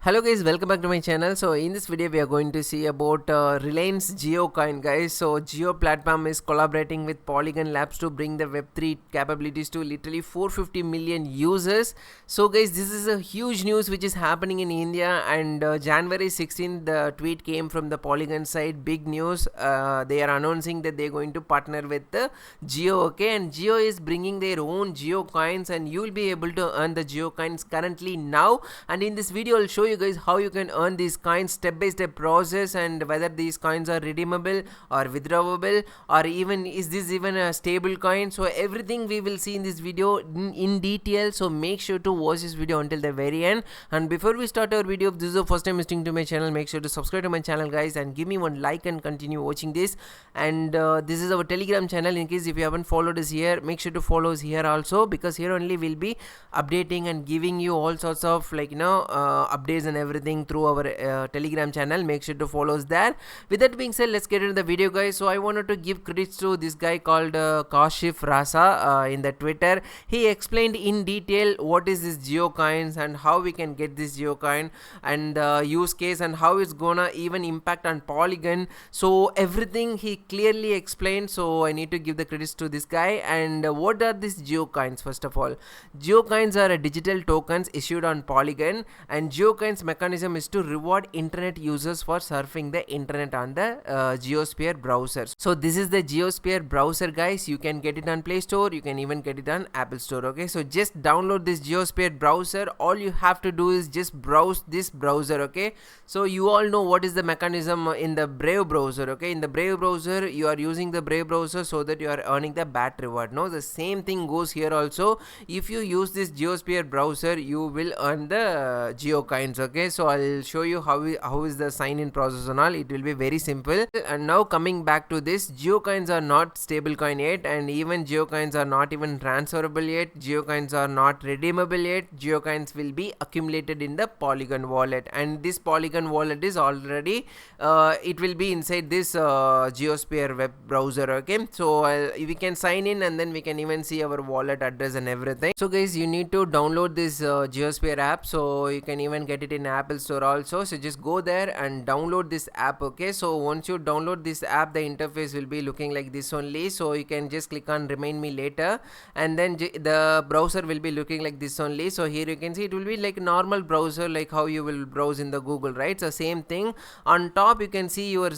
Hello guys, welcome back to my channel. So in this video we are going to see about Reliance Jio Coin, guys. So Jio platform is collaborating with Polygon Labs to bring the Web3 capabilities to literally 450 million users. So guys, this is a huge news which is happening in India, and January 16th the tweet came from the Polygon side. Big news. They are announcing that they are going to partner with the Jio, okay, and Jio is bringing their own Jio Coins, and you will be able to earn the Jio Coins currently now. And in this video I'll show you guys how you can earn these coins, step by step process, and whether these coins are redeemable or withdrawable, or even is this even a stable coin. So everything we will see in this video in detail, so make sure to watch this video until the very end. And before we start our video, if this is the first time visiting to my channel, make sure to subscribe to my channel, guys, and give me one like and continue watching this. And this is our Telegram channel. In case if you haven't followed us here, make sure to follow us here also, because here only we'll be updating and giving you all sorts of updates and everything through our Telegram channel. Make sure to follow us there. With that being said, let's get into the video, guys. So I wanted to give credits to this guy called Kashif Rasa in the Twitter. He explained in detail what is this Jio Coins and how we can get this Jio Coin, and use case, and how it's gonna even impact on Polygon. So everything he clearly explained, so I need to give the credits to this guy. And what are these Jio Coins? First of all, Jio Coins are digital tokens issued on Polygon, and Jio Coins mechanism is to reward internet users for surfing the internet on the JioSphere browser. So this is the JioSphere browser, guys. You can get it on Play Store, you can even get it on Apple Store, okay. So just download this JioSphere browser. All you have to do is just browse this browser, okay. So you all know what is the mechanism in the Brave browser, okay. In the Brave browser, you are using the Brave browser so that you are earning the BAT reward. No, the same thing goes here also. If you use this JioSphere browser, you will earn the Jio Coins, okay. So I'll show you how is the sign in process and all. It will be very simple. And now coming back to this, Jio Coins are not stable coin yet, and even Jio Coins are not even transferable yet. Jio Coins are not redeemable yet. Jio Coins will be accumulated in the Polygon wallet, and this Polygon wallet is already it will be inside this JioSphere web browser, okay. So we can sign in, and then we can even see our wallet address and everything. So guys, you need to download this JioSphere app. So you can even get it in Apple Store also. So just go there and download this app, okay. So once you download this app, the interface will be looking like this only. So you can just click on remind me later, and then the browser will be looking like this only. So here you can see it will be like normal browser, like how you will browse in the Google, right? So same thing. On top you can see your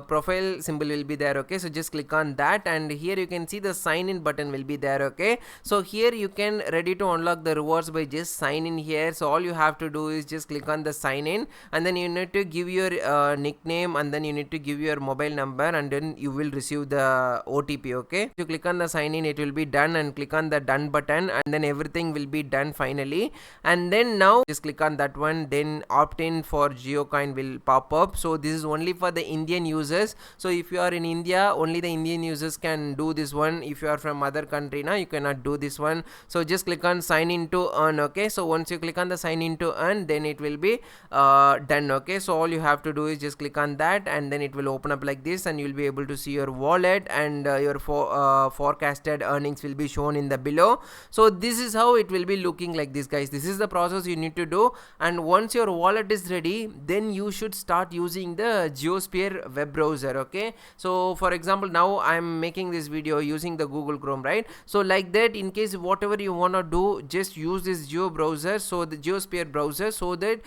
profile symbol will be there, okay. So just click on that, and here you can see the sign in button will be there, okay. So here you can ready to unlock the rewards by just sign in here. So all you have to do is just click on the sign in, and then you need to give your nickname, and then you need to give your mobile number, and then you will receive the OTP, okay. You click on the sign in, it will be done, and click on the done button, and then everything will be done finally. And then now just click on that one, then opt in for Jio Coin will pop up. So this is only for the Indian users. So if you are in India, only the Indian users can do this one. If you are from other country now, you cannot do this one. So just click on sign in to earn, okay. So once you click on the sign in to earn, then it will be done, okay. So all you have to do is just click on that, and then it will open up like this, and you'll be able to see your wallet, and your forecasted earnings will be shown in the below. So this is how it will be looking like this, guys. This is the process you need to do, and once your wallet is ready, then you should start using the JioSphere web browser, okay. So for example, now I'm making this video using the Google Chrome, right? So like that, in case whatever you want to do, just use this Jio browser, so the JioSphere browser, so that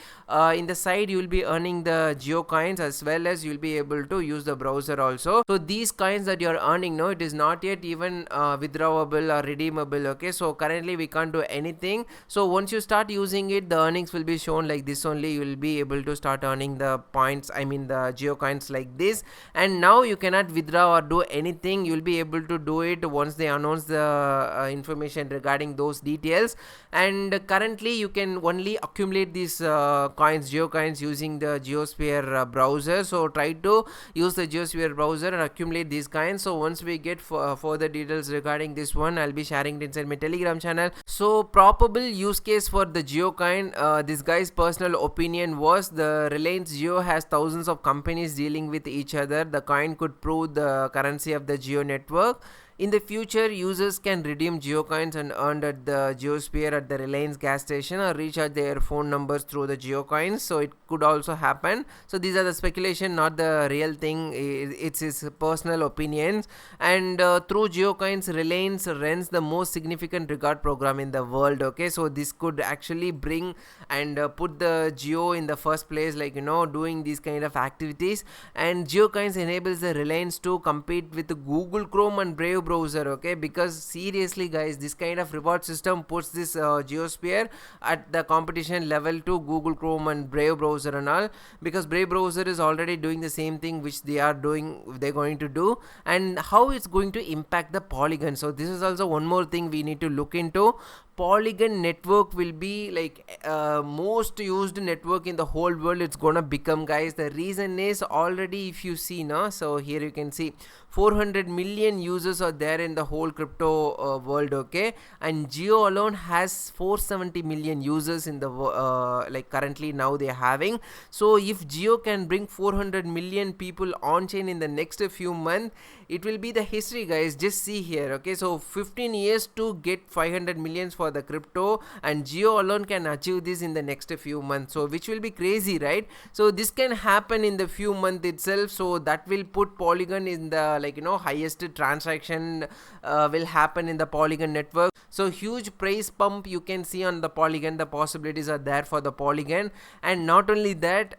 in the side you will be earning the Jio Coins, as well as you'll be able to use the browser also. So these coins that you're earning, no, it is not yet even withdrawable or redeemable, okay. So currently we can't do anything. So once you start using it, the earnings will be shown like this only. You will be able to start earning the points, I mean the Jio Coins, like this. And now you cannot withdraw or do anything. You'll be able to do it once they announce the information regarding those details. And currently you can only accumulate these coins, Jio Coins, using the JioSphere browser. So try to use the JioSphere browser and accumulate these coins. So once we get further details regarding this one, I'll be sharing it inside my Telegram channel. So probable use case for the Jio Coin, this guy's personal opinion was the Reliance Jio has thousands of companies dealing with each other. The coin could prove the currency of the Jio network. In the future, users can redeem GeoCoins and earn at the JioSphere at the Reliance gas station or recharge their phone numbers through the GeoCoins. So it could also happen. So these are the speculation, not the real thing. It's his personal opinions. And through GeoCoins, Reliance runs the most significant reward program in the world. Okay, so this could actually bring and put the Jio in the first place, like doing these kind of activities. And GeoCoins enables the Reliance to compete with Google Chrome and Brave browser. Okay, because seriously guys, this kind of reward system puts this JioSphere at the competition level to Google Chrome and Brave browser and all, because Brave browser is already doing the same thing which they're going to do. And how it's going to impact the Polygon, so this is also one more thing we need to look into. Polygon network will be like most used network in the whole world. It's gonna become, guys. The reason is, already if you see now, so here you can see 400 million users are there in the whole crypto world. Okay, and Jio alone has 470 million users in the like currently now they're having. So if Jio can bring 400 million people on chain in the next few months, it will be the history, guys. Just see here. Okay, so 15 years to get 500 millions for the crypto, and Jio alone can achieve this in the next few months, so which will be crazy, right? So this can happen in the few months itself, so that will put Polygon in the highest transaction will happen in the Polygon network. So huge price pump you can see on the Polygon. The possibilities are there for the Polygon. And not only that,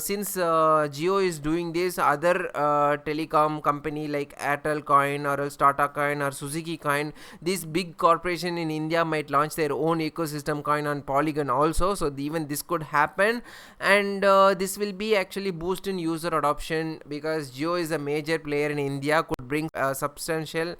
since Jio is doing this, other telecom company like Airtel Coin or Tata Coin or Suzuki Coin, this big corporation in India might launch their own ecosystem coin on Polygon also. So even this could happen, and this will be actually boosting user adoption, because Jio is a major player in India, could bring a substantial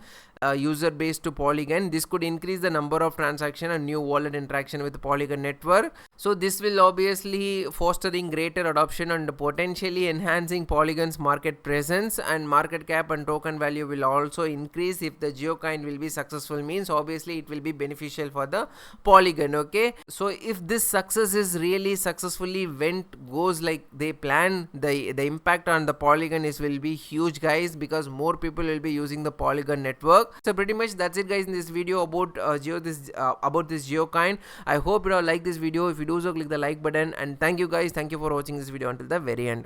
user base to Polygon. This could increase the number of transaction and new wallet interaction with the Polygon network. So this will obviously fostering greater adoption and potentially enhancing Polygon's market presence, and market cap and token value will also increase if the GeoCoin will be successful. Means obviously it will be beneficial for the Polygon. Okay, so if this success is really successfully goes like they plan, the impact on the Polygon will be huge, guys, because more people will be using the Polygon network. So pretty much that's it, guys, in this video about about this GeoCoin. I hope you all like this video. If you do so, click the like button, and thank you, guys. Thank you for watching this video until the very end.